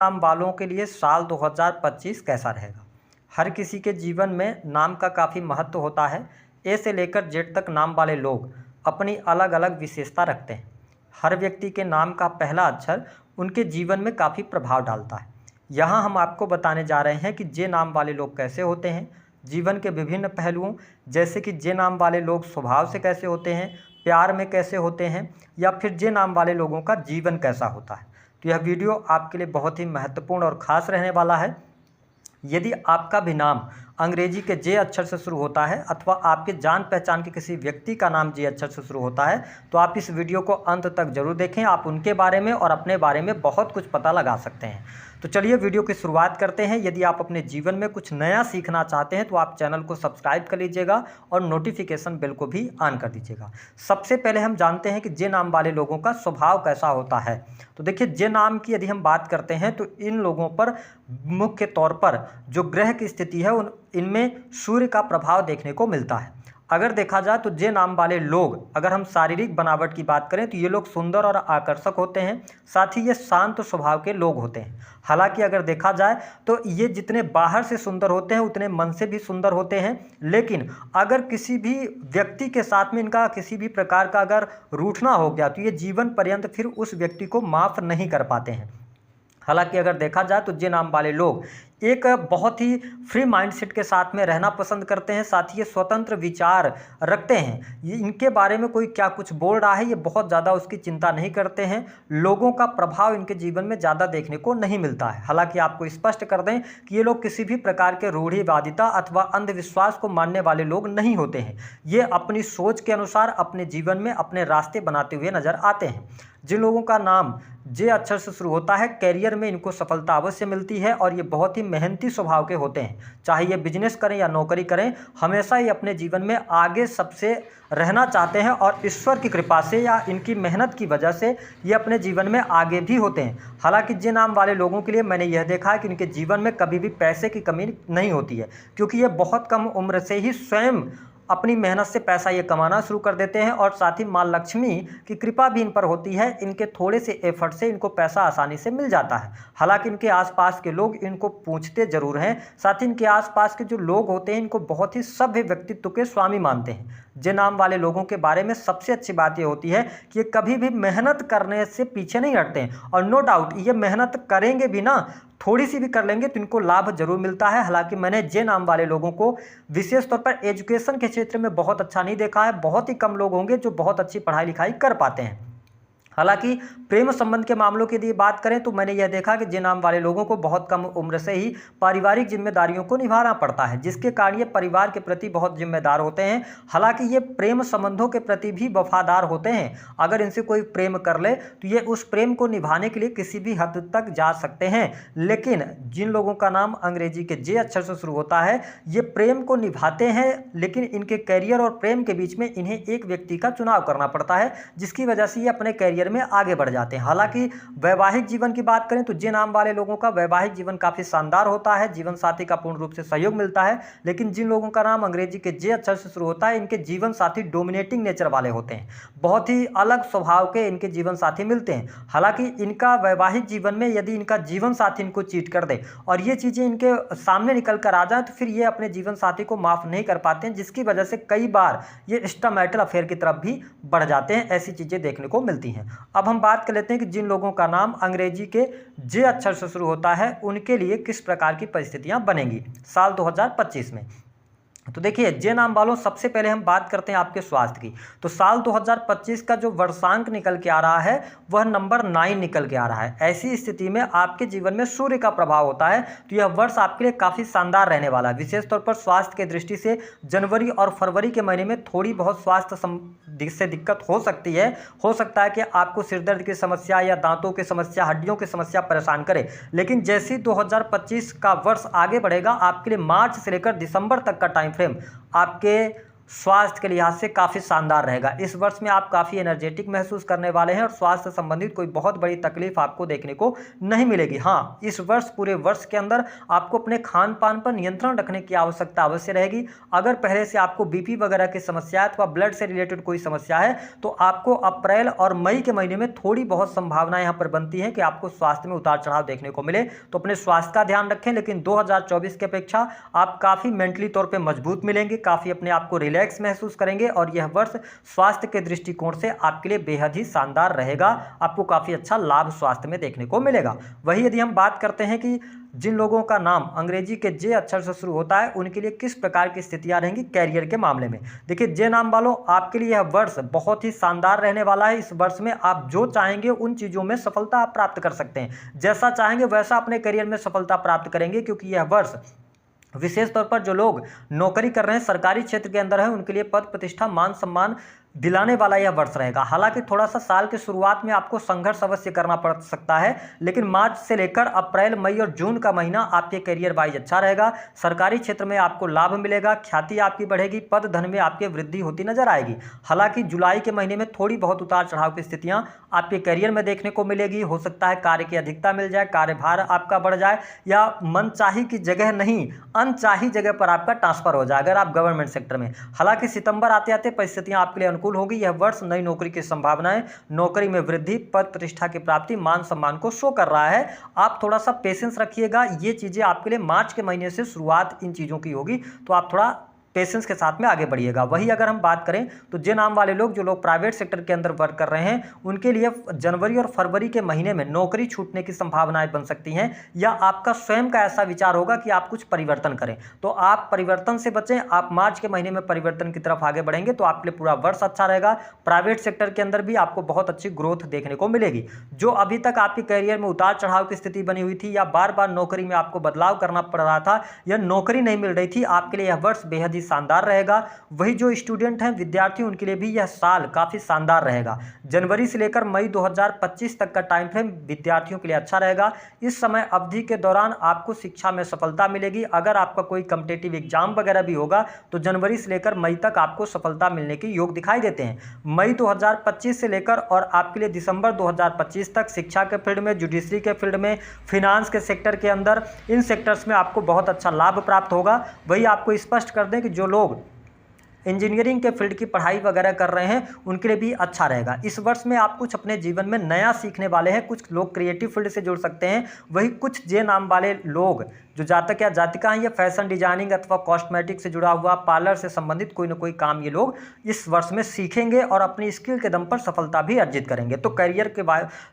नाम वालों के लिए साल 2025 कैसा रहेगा। हर किसी के जीवन में नाम का काफ़ी महत्व होता है। ए से लेकर जेड तक नाम वाले लोग अपनी अलग अलग विशेषता रखते हैं। हर व्यक्ति के नाम का पहला अक्षर उनके जीवन में काफ़ी प्रभाव डालता है। यहाँ हम आपको बताने जा रहे हैं कि जे नाम वाले लोग कैसे होते हैं, जीवन के विभिन्न पहलुओं जैसे कि जे नाम वाले लोग स्वभाव से कैसे होते हैं, प्यार में कैसे होते हैं, या फिर जे नाम वाले लोगों का जीवन कैसा होता है। तो यह वीडियो आपके लिए बहुत ही महत्वपूर्ण और ख़ास रहने वाला है। यदि आपका भी नाम अंग्रेजी के जे अक्षर से शुरू होता है अथवा आपके जान पहचान के किसी व्यक्ति का नाम जे अक्षर से शुरू होता है तो आप इस वीडियो को अंत तक जरूर देखें। आप उनके बारे में और अपने बारे में बहुत कुछ पता लगा सकते हैं। तो चलिए वीडियो की शुरुआत करते हैं। यदि आप अपने जीवन में कुछ नया सीखना चाहते हैं तो आप चैनल को सब्सक्राइब कर लीजिएगा और नोटिफिकेशन बेल को भी ऑन कर दीजिएगा। सबसे पहले हम जानते हैं कि जे नाम वाले लोगों का स्वभाव कैसा होता है। तो देखिए, जे नाम की यदि हम बात करते हैं तो इन लोगों पर मुख्य तौर पर जो ग्रह की स्थिति है इनमें सूर्य का प्रभाव देखने को मिलता है। अगर देखा जाए तो जे नाम वाले लोग, अगर हम शारीरिक बनावट की बात करें तो ये लोग सुंदर और आकर्षक होते हैं, साथ ही ये शांत स्वभाव के लोग होते हैं। हालांकि अगर देखा जाए तो ये जितने बाहर से सुंदर होते हैं उतने मन से भी सुंदर होते हैं, लेकिन अगर किसी भी व्यक्ति के साथ में इनका किसी भी प्रकार का अगर रूठना हो गया तो ये जीवन पर्यंत फिर उस व्यक्ति को माफ़ नहीं कर पाते हैं। हालांकि अगर देखा जाए तो जे नाम वाले लोग एक बहुत ही फ्री माइंडसेट के साथ में रहना पसंद करते हैं, साथ ही ये स्वतंत्र विचार रखते हैं। ये इनके बारे में कोई क्या कुछ बोल रहा है ये बहुत ज़्यादा उसकी चिंता नहीं करते हैं। लोगों का प्रभाव इनके जीवन में ज़्यादा देखने को नहीं मिलता है। हालांकि आपको स्पष्ट कर दें कि ये लोग किसी भी प्रकार के रूढ़िवादिता अथवा अंधविश्वास को मानने वाले लोग नहीं होते हैं। ये अपनी सोच के अनुसार अपने जीवन में अपने रास्ते बनाते हुए नजर आते हैं। जिन लोगों का नाम जे अक्षर से शुरू होता है करियर में इनको सफलता अवश्य मिलती है और ये बहुत ही मेहनती स्वभाव के होते हैं। चाहे ये बिजनेस करें या नौकरी करें, हमेशा ये अपने जीवन में आगे सबसे रहना चाहते हैं और ईश्वर की कृपा से या इनकी मेहनत की वजह से ये अपने जीवन में आगे भी होते हैं। हालांकि जे नाम वाले लोगों के लिए मैंने यह देखा है कि इनके जीवन में कभी भी पैसे की कमी नहीं होती है, क्योंकि ये बहुत कम उम्र से ही स्वयं अपनी मेहनत से पैसा ये कमाना शुरू कर देते हैं और साथ ही माँ लक्ष्मी की कृपा भी इन पर होती है। इनके थोड़े से एफर्ट से इनको पैसा आसानी से मिल जाता है। हालांकि इनके आसपास के लोग इनको पूछते जरूर हैं, साथ ही इनके आसपास के जो लोग होते हैं इनको बहुत ही सभ्य व्यक्तित्व के स्वामी मानते हैं। जे नाम वाले लोगों के बारे में सबसे अच्छी बात ये होती है कि ये कभी भी मेहनत करने से पीछे नहीं हटते हैं और नो डाउट ये मेहनत करेंगे भी ना, थोड़ी सी भी कर लेंगे तो इनको लाभ जरूर मिलता है। हालांकि मैंने जे नाम वाले लोगों को विशेष तौर पर एजुकेशन के क्षेत्र में बहुत अच्छा नहीं देखा है। बहुत ही कम लोग होंगे जो बहुत अच्छी पढ़ाई लिखाई कर पाते हैं। हालांकि प्रेम संबंध के मामलों की यदि बात करें तो मैंने यह देखा कि जे नाम वाले लोगों को बहुत कम उम्र से ही पारिवारिक जिम्मेदारियों को निभाना पड़ता है, जिसके कारण ये परिवार के प्रति बहुत जिम्मेदार होते हैं। हालांकि ये प्रेम संबंधों के प्रति भी वफादार होते हैं। अगर इनसे कोई प्रेम कर ले तो ये उस प्रेम को निभाने के लिए किसी भी हद तक जा सकते हैं। लेकिन जिन लोगों का नाम अंग्रेजी के जे अक्षर से शुरू होता है ये प्रेम को निभाते हैं, लेकिन इनके करियर और प्रेम के बीच में इन्हें एक व्यक्ति का चुनाव करना पड़ता है, जिसकी वजह से ये अपने करियर में आगे बढ़ जाते हैं। हालांकि वैवाहिक जीवन की बात करें तो जे नाम वाले लोगों का वैवाहिक जीवन काफी शानदार होता है, जीवन साथी का पूर्ण रूप से सहयोग मिलता है। लेकिन जिन लोगों का नाम अंग्रेजी के जे अक्षर से शुरू होता है इनके जीवन साथी डोमिनेटिंग नेचर वाले होते हैं, बहुत ही अलग स्वभाव के इनके जीवन साथी मिलते हैं। हालांकि इनका वैवाहिक जीवन में यदि इनका जीवन साथी इनको चीट कर दे और ये चीजें इनके सामने निकल कर आ जाए तो फिर ये अपने जीवन साथी को माफ नहीं कर पाते हैं, जिसकी वजह से कई बार ये एक्स्ट्रामैरिटल अफेयर की तरफ भी बढ़ जाते हैं। ऐसी चीजें देखने को मिलती हैं। अब हम बात कर लेते हैं कि जिन लोगों का नाम अंग्रेजी के जे अक्षर से शुरू होता है उनके लिए किस प्रकार की परिस्थितियां बनेंगी साल 2025 में। तो देखिए, जे नाम वालों सबसे पहले हम बात करते हैं आपके स्वास्थ्य की। तो साल 2025 का जो वर्षांक निकल के आ रहा है वह नंबर 9 निकल के आ रहा है। ऐसी स्थिति में आपके जीवन में सूर्य का प्रभाव होता है तो यह वर्ष आपके लिए काफ़ी शानदार रहने वाला है। विशेष तौर पर स्वास्थ्य के दृष्टि से जनवरी और फरवरी के महीने में थोड़ी बहुत स्वास्थ्य से दिक्कत हो सकती है। हो सकता है कि आपको सिरदर्द की समस्या या दांतों की समस्या, हड्डियों की समस्या परेशान करे। लेकिन जैसे ही 2025 का वर्ष आगे बढ़ेगा आपके लिए मार्च से लेकर दिसंबर तक का टाइम फ्रेम आपके स्वास्थ्य के लिहाज से काफ़ी शानदार रहेगा। इस वर्ष में आप काफ़ी एनर्जेटिक महसूस करने वाले हैं और स्वास्थ्य से संबंधित कोई बहुत बड़ी तकलीफ आपको देखने को नहीं मिलेगी। हाँ, इस वर्ष पूरे वर्ष के अंदर आपको अपने खान पान पर नियंत्रण रखने की आवश्यकता अवश्य रहेगी। अगर पहले से आपको बीपी वगैरह की समस्या है अथवा ब्लड से रिलेटेड कोई समस्या है तो आपको अप्रैल और मई के महीने में थोड़ी बहुत संभावना यहाँ पर बनती है कि आपको स्वास्थ्य में उतार चढ़ाव देखने को मिले। तो अपने स्वास्थ्य का ध्यान रखें, लेकिन 2024 की अपेक्षा आप काफ़ी मेंटली तौर पर मजबूत मिलेंगे, काफ़ी अपने आप को रिलैक्स महसूस करेंगे और यह वर्ष स्वास्थ्य के दृष्टिकोण से आपके लिए बेहद ही शानदार रहेगा। आपको काफ़ी अच्छा लाभ स्वास्थ्य में देखने को मिलेगा। वही यदि हम बात करते हैं कि जिन लोगों का नाम अंग्रेजी के जे अक्षर से शुरू होता है उनके लिए किस प्रकार की स्थितियां रहेंगी कैरियर के मामले में। देखिए, जे नाम वालों, आपके लिए यह वर्ष बहुत ही शानदार रहने वाला है। इस वर्ष में आप जो चाहेंगे उन चीज़ों में सफलता आप प्राप्त कर सकते हैं। जैसा चाहेंगे वैसा अपने करियर में सफलता प्राप्त करेंगे, क्योंकि यह वर्ष विशेष तौर पर जो लोग नौकरी कर रहे हैं, सरकारी क्षेत्र के अंदर है, उनके लिए पद प्रतिष्ठा मान सम्मान दिलाने वाला यह वर्ष रहेगा। हालांकि थोड़ा सा साल की शुरुआत में आपको संघर्ष अवश्य करना पड़ सकता है, लेकिन मार्च से लेकर अप्रैल, मई और जून का महीना आपके करियर वाइज अच्छा रहेगा। सरकारी क्षेत्र में आपको लाभ मिलेगा, ख्याति आपकी बढ़ेगी, पद धन में आपके वृद्धि होती नजर आएगी। हालांकि जुलाई के महीने में थोड़ी बहुत उतार चढ़ाव की स्थितियां आपके करियर में देखने को मिलेगी। हो सकता है कार्य की अधिकता मिल जाए, कार्यभार आपका बढ़ जाए, या मनचाही की जगह नहीं अनचाही जगह पर आपका ट्रांसफर हो जाए अगर आप गवर्नमेंट सेक्टर में। हालांकि सितंबर आते आते परिस्थितियां आपके लिए अनुकूल होगी। यह वर्ष नई नौकरी की संभावनाएं, नौकरी में वृद्धि, पद प्रतिष्ठा की प्राप्ति, मान सम्मान को शो कर रहा है। आप थोड़ा सा पेशेंस रखिएगा, ये चीजें आपके लिए मार्च के महीने से शुरुआत इन चीजों की होगी, तो आप थोड़ा पेशेंस के साथ में आगे बढ़िएगा। वही अगर हम बात करें तो जे नाम वाले लोग, जो लोग प्राइवेट सेक्टर के अंदर वर्क कर रहे हैं, उनके लिए जनवरी और फरवरी के महीने में नौकरी छूटने की संभावनाएं बन सकती हैं, या आपका स्वयं का ऐसा विचार होगा कि आप कुछ परिवर्तन करें। तो आप परिवर्तन से बचें। आप मार्च के महीने में परिवर्तन की तरफ आगे बढ़ेंगे तो आपके लिए पूरा वर्ष अच्छा रहेगा। प्राइवेट सेक्टर के अंदर भी आपको बहुत अच्छी ग्रोथ देखने को मिलेगी। जो अभी तक आपके करियर में उतार चढ़ाव की स्थिति बनी हुई थी, या बार बार नौकरी में आपको बदलाव करना पड़ रहा था, या नौकरी नहीं मिल रही थी, आपके लिए यह वर्ष बेहद ही शानदार रहेगा। वही जो स्टूडेंट हैं, विद्यार्थी, उनके लिए भी यह साल काफी शानदार रहेगा। जनवरी से लेकर मई 2025 तक का टाइम फ्रेम विद्यार्थियों के लिए अच्छा रहेगा। इस समय अवधि के दौरान आपको शिक्षा में सफलता मिलेगी। अगर आपका कोई कॉम्पिटिटिव एग्जाम वगैरह भी होगा तो जनवरी से लेकर मई तक आपको सफलता मिलने के योग दिखाई देते हैं। मई 2025 से लेकर और आपके लिए दिसंबर 2025 तक शिक्षा के फील्ड में, जुडिशरी के फील्ड में, फिनांस के सेक्टर के अंदर, इन सेक्टर्स में आपको बहुत अच्छा लाभ प्राप्त होगा। वही आपको स्पष्ट कर दें कि जो लोग इंजीनियरिंग के फील्ड की पढ़ाई वगैरह कर रहे हैं उनके लिए भी अच्छा रहेगा। इस वर्ष में आप कुछ अपने जीवन में नया सीखने वाले हैं। कुछ लोग क्रिएटिव फील्ड से जुड़ सकते हैं। वही कुछ जे नाम वाले लोग जो जातक या जातिका हैं, ये फैशन डिजाइनिंग अथवा कॉस्मेटिक से जुड़ा हुआ, पार्लर से संबंधित कोई ना कोई काम ये लोग इस वर्ष में सीखेंगे और अपनी स्किल के दम पर सफलता भी अर्जित करेंगे। तो करियर के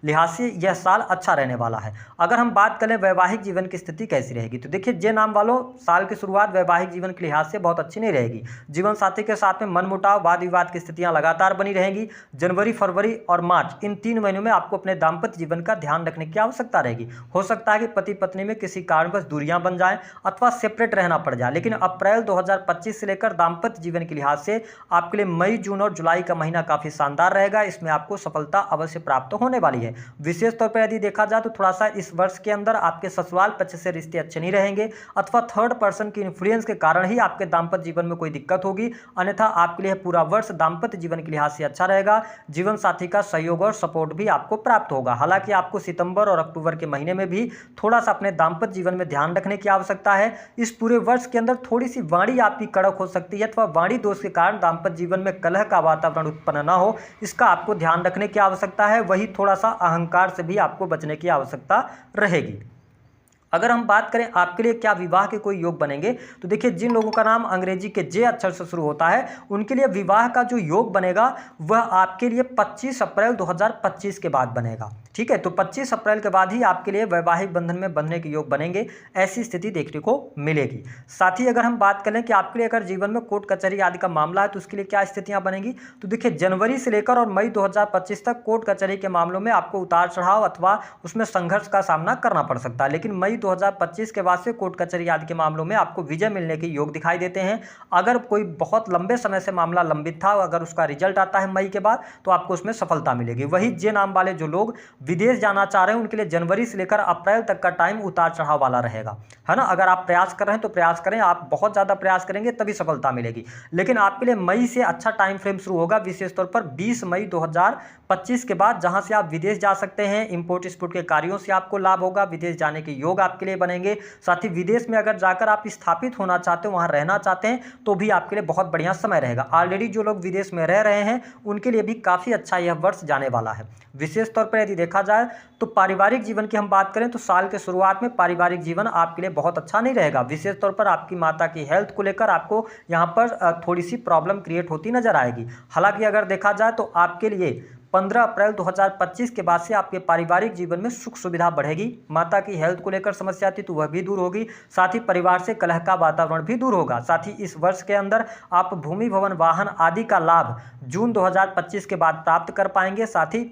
लिहाज से यह साल अच्छा रहने वाला है। अगर हम बात करें वैवाहिक जीवन की स्थिति कैसी रहेगी, तो देखिए, जे नाम वालों, साल की शुरुआत वैवाहिक जीवन के लिहाज से बहुत अच्छी नहीं रहेगी। जीवन साथी के साथ में मनमुटाव, वाद विवाद की स्थितियां लगातार बनी रहेंगी। जनवरी, फरवरी और मार्च, इन 3 महीनों में आपको अपने दाम्पत्य जीवन का ध्यान रखने की आवश्यकता रहेगी। हो सकता है कि पति पत्नी में किसी कारणवश दूरियां बन जाएं अथवा सेपरेट रहना पड़ जाए। लेकिन अप्रैल 2025 से लेकर दाम्पत्य जीवन के लिहाज से आपके लिए मई, जून और जुलाई का महीना काफी शानदार रहेगा। इसमें आपको सफलता अवश्य प्राप्त होने वाली है। विशेष तौर पर यदि देखा जाए तो थोड़ा सा इस वर्ष के अंदर आपके ससुराल पक्ष से रिश्ते अच्छे नहीं रहेंगे, अथवा थर्ड पर्सन की इन्फ्लुएंस के कारण ही आपके दाम्पत्य जीवन में कोई दिक्कत होगी। अन्यथा आपके लिए पूरा वर्ष दाम्पत्य जीवन के लिहाज से अच्छा रहेगा। जीवन साथी का सहयोग और सपोर्ट भी आपको प्राप्त होगा। हालांकि आपको सितंबर और अक्टूबर के महीने में भी थोड़ा सा अपने दाम्पत्य जीवन में ध्यान रखने की आवश्यकता है। इस पूरे वर्ष के अंदर थोड़ी सी वाणी आपकी कड़क हो सकती है, अथवा वाणी दोष के कारण दाम्पत्य जीवन में कलह का वातावरण उत्पन्न न हो, इसका आपको ध्यान रखने की आवश्यकता है। वही थोड़ा सा अहंकार से भी आपको बचने की आवश्यकता रहेगी। अगर हम बात करें आपके लिए क्या विवाह के कोई योग बनेंगे, तो देखिए, जिन लोगों का नाम अंग्रेजी के जे अक्षर से शुरू होता है उनके लिए विवाह का जो योग बनेगा वह आपके लिए 25 अप्रैल 2025 के बाद बनेगा। ठीक है, तो 25 अप्रैल के बाद ही आपके लिए वैवाहिक बंधन में बंधने के योग बनेंगे, ऐसी स्थिति देखने को मिलेगी। साथ ही अगर हम बात करें कि आपके लिए अगर जीवन में कोर्ट कचहरी आदि का मामला है तो उसके लिए क्या स्थितियां बनेंगी, तो देखिए, जनवरी से लेकर और मई 2025 तक कोर्ट कचहरी के मामलों में आपको उतार चढ़ाव अथवा उसमें संघर्ष का सामना करना पड़ सकता है। लेकिन मई 2025 के बाद से कोर्ट कचहरी आदि के मामलों में आपको विजय मिलने के योग दिखाई देते हैं। अगर कोई बहुत लंबे समय से मामला लंबित था, अगर उसका रिजल्ट आता है मई के बाद, तो आपको उसमें सफलता मिलेगी। वही जे नाम वाले जो लोग विदेश जाना चाह रहे हैं उनके लिए जनवरी से लेकर अप्रैल तक का टाइम उतार चढ़ाव वाला रहेगा, है ना। अगर आप प्रयास कर रहे हैं तो प्रयास करें, आप बहुत ज़्यादा प्रयास करेंगे तभी सफलता मिलेगी। लेकिन आपके लिए मई से अच्छा टाइम फ्रेम शुरू होगा, विशेष तौर पर 20 मई 2025 के बाद, जहां से आप विदेश जा सकते हैं। इंपोर्ट एक्सपोर्ट के कार्यों से आपको लाभ होगा, विदेश जाने के योग आपके लिए बनेंगे। साथ ही विदेश में अगर जाकर आप स्थापित होना चाहते हो, वहां रहना चाहते हैं, तो भी आपके लिए बहुत बढ़िया समय रहेगा। ऑलरेडी जो लोग विदेश में रह रहे हैं उनके लिए भी काफ़ी अच्छा यह वर्ष जाने वाला है। विशेष तौर पर यदि देखा जाए तो पारिवारिक जीवन की हम बात करें तो साल के शुरुआत में पारिवारिक जीवन आपके लिए बहुत अच्छा नहीं रहेगा। विशेष तौर पर आपकी माता की हेल्थ को लेकर आपको यहाँ पर थोड़ी सी प्रॉब्लम क्रिएट होती नजर आएगी। हालांकि अगर देखा जाए तो आपके लिए 15 अप्रैल 2025 के बाद से आपके पारिवारिक जीवन में सुख सुविधा बढ़ेगी। माता की हेल्थ को लेकर समस्या थी तो वह भी दूर होगी, साथ ही परिवार से कलह का वातावरण भी दूर होगा। साथ ही इस वर्ष के अंदर आप भूमि, भवन, वाहन आदि का लाभ जून 2025 के बाद प्राप्त कर पाएंगे। साथ ही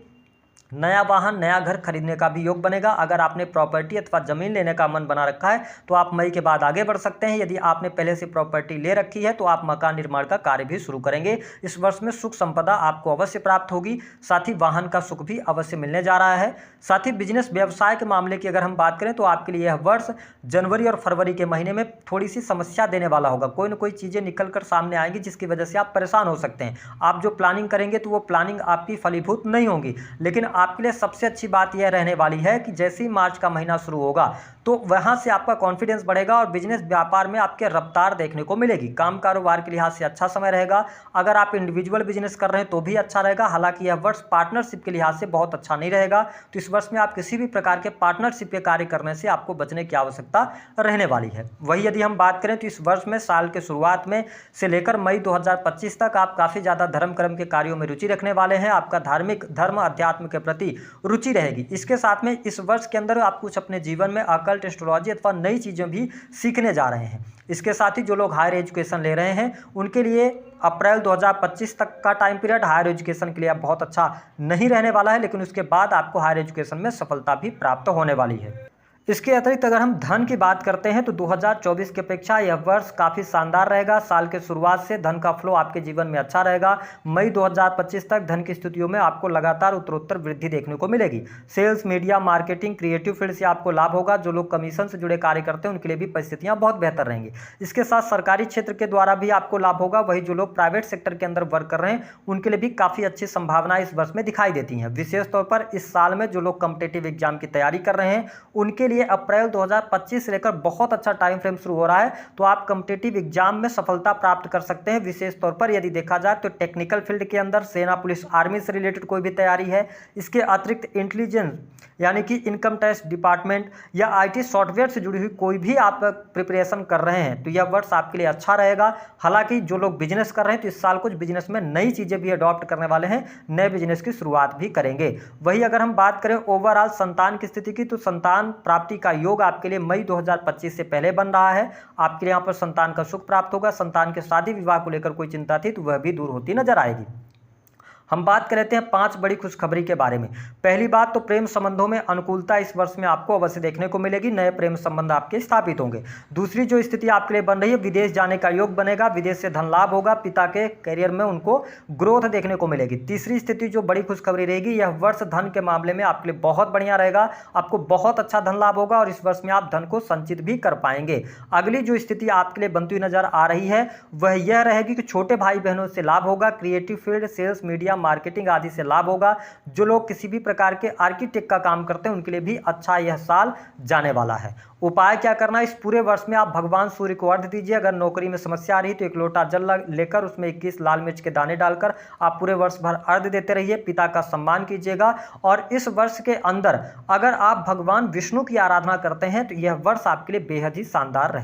नया वाहन, नया घर खरीदने का भी योग बनेगा। अगर आपने प्रॉपर्टी अथवा ज़मीन लेने का मन बना रखा है तो आप मई के बाद आगे बढ़ सकते हैं। यदि आपने पहले से प्रॉपर्टी ले रखी है तो आप मकान निर्माण का कार्य भी शुरू करेंगे। इस वर्ष में सुख संपदा आपको अवश्य प्राप्त होगी, साथ ही वाहन का सुख भी अवश्य मिलने जा रहा है। साथ ही बिजनेस व्यवसाय के मामले की अगर हम बात करें तो आपके लिए यह वर्ष जनवरी और फरवरी के महीने में थोड़ी सी समस्या देने वाला होगा। कोई ना कोई चीज़ें निकल कर सामने आएंगी जिसकी वजह से आप परेशान हो सकते हैं। आप जो प्लानिंग करेंगे तो वो प्लानिंग आपकी फलीभूत नहीं होगी। लेकिन आपके लिए सबसे अच्छी बात यह रहने वाली है कि जैसे ही मार्च का महीना शुरू होगा तो वहां से आपका कॉन्फिडेंस बढ़ेगा और बिजनेस व्यापार में आपके रफ्तार देखने को मिलेगी। काम कारोबार के लिहाज से अच्छा समय रहेगा। अगर आप इंडिविजुअल बिजनेस कर रहे हैं तो भी अच्छा रहेगा। हालांकि यह वर्ष पार्टनरशिप के लिहाज से बहुत अच्छा नहीं रहेगा, तो इस वर्ष में आप किसी भी प्रकार के पार्टनरशिप के कार्य करने से आपको बचने की आवश्यकता रहने वाली है। वही यदि हम बात करें तो इस वर्ष में साल के शुरुआत में से लेकर मई 2025 तक आप काफ़ी ज़्यादा धर्म कर्म के कार्यों में रुचि रखने वाले हैं। आपका धार्मिक धर्म अध्यात्म के प्रति रुचि रहेगी। इसके साथ में इस वर्ष के अंदर आप कुछ अपने जीवन में अकल्ट, एस्ट्रोलॉजी अथवा नई चीज़ें भी सीखने जा रहे हैं। इसके साथ ही जो लोग हायर एजुकेशन ले रहे हैं उनके लिए अप्रैल 2025 तक का टाइम पीरियड हायर एजुकेशन के लिए अब बहुत अच्छा नहीं रहने वाला है, लेकिन उसके बाद आपको हायर एजुकेशन में सफलता भी प्राप्त होने वाली है। इसके अतिरिक्त अगर हम धन की बात करते हैं तो 2024 की अपेक्षा यह वर्ष काफ़ी शानदार रहेगा। साल के शुरुआत से धन का फ्लो आपके जीवन में अच्छा रहेगा। मई 2025 तक धन की स्थितियों में आपको लगातार उत्तरोत्तर वृद्धि देखने को मिलेगी। Sales, media, marketing, creative field से आपको लाभ होगा। जो लोग कमीशन से जुड़े कार्य करते हैं उनके लिए भी परिस्थितियाँ बहुत बेहतर रहेंगी। इसके साथ सरकारी क्षेत्र के द्वारा भी आपको लाभ होगा। वही जो लोग प्राइवेट सेक्टर के अंदर वर्क कर रहे हैं उनके लिए भी काफ़ी अच्छी संभावनाएं इस वर्ष में दिखाई देती हैं। विशेष तौर पर इस साल में जो लोग कॉम्पिटिटिव एग्जाम की तैयारी कर रहे हैं उनके अप्रैल 2025 से लेकर बहुत अच्छा टाइम फ्रेम शुरू हो रहा है, तो आप कॉम्पिटिटिव एग्जाम में सफलता प्राप्त कर सकते हैं। विशेष तौर पर यदि देखा जाए तो टेक्निकल फील्ड के अंदर सेना, पुलिस, आर्मी से रिलेटेड कोई भी तैयारी है। इसके अतिरिक्त इंटेलिजेंस यानी कि इनकम टैक्स डिपार्टमेंट या आईटी सॉफ्टवेयर से जुड़ी हुई कोई भी आप प्रिपरेशन कर रहे हैं तो यह वर्ष आपके लिए अच्छा रहेगा। हालांकि जो लोग बिजनेस कर रहे हैं तो इस साल कुछ बिजनेस में नई चीज़ें भी अडॉप्ट करने वाले हैं, नए बिजनेस की शुरुआत भी करेंगे। वही अगर हम बात करें ओवरऑल संतान की स्थिति की तो संतान प्राप्ति का योग आपके लिए मई 2025 से पहले बन रहा है। आपके लिए यहाँ पर संतान का सुख प्राप्त होगा। संतान के शादी विवाह को लेकर कोई चिंता थी तो वह भी दूर होती नजर आएगी। हम बात कर लेते हैं 5 बड़ी खुशखबरी के बारे में। पहली बात तो प्रेम संबंधों में अनुकूलता इस वर्ष में आपको अवश्य देखने को मिलेगी। नए प्रेम संबंध आपके स्थापित होंगे। दूसरी जो स्थिति आपके लिए बन रही है, विदेश जाने का योग बनेगा। विदेश से धन लाभ होगा। पिता के करियर में उनको ग्रोथ देखने को मिलेगी। तीसरी स्थिति जो बड़ी खुशखबरी रहेगी, यह वर्ष धन के मामले में आपके लिए बहुत बढ़िया रहेगा। आपको बहुत अच्छा धन लाभ होगा और इस वर्ष में आप धन को संचित भी कर पाएंगे। अगली जो स्थिति आपके लिए बनती हुई नजर आ रही है वह यह रहेगी कि छोटे भाई बहनों से लाभ होगा। Creative field, sales, media, marketing आदि से लाभ होगा। जो लोग किसी भी प्रकार के आर्किटेक्ट का काम करते हैं उनके लिए भी अच्छा यह साल जाने वाला है। उपाय क्या करना है, इस पूरे वर्ष में आप भगवान सूर्य को अर्घ्य दीजिए। अगर नौकरी में समस्या आ रही तो 1 लोटा जल लेकर उसमें 21 लाल मिर्च के दाने डालकर आप पूरे वर्ष भर अर्घ्य देते रहिए। पिता का सम्मान कीजिएगा। और इस वर्ष के अंदर अगर आप भगवान विष्णु की आराधना करते हैं तो यह वर्ष आपके लिए बेहद ही शानदार रहेगा।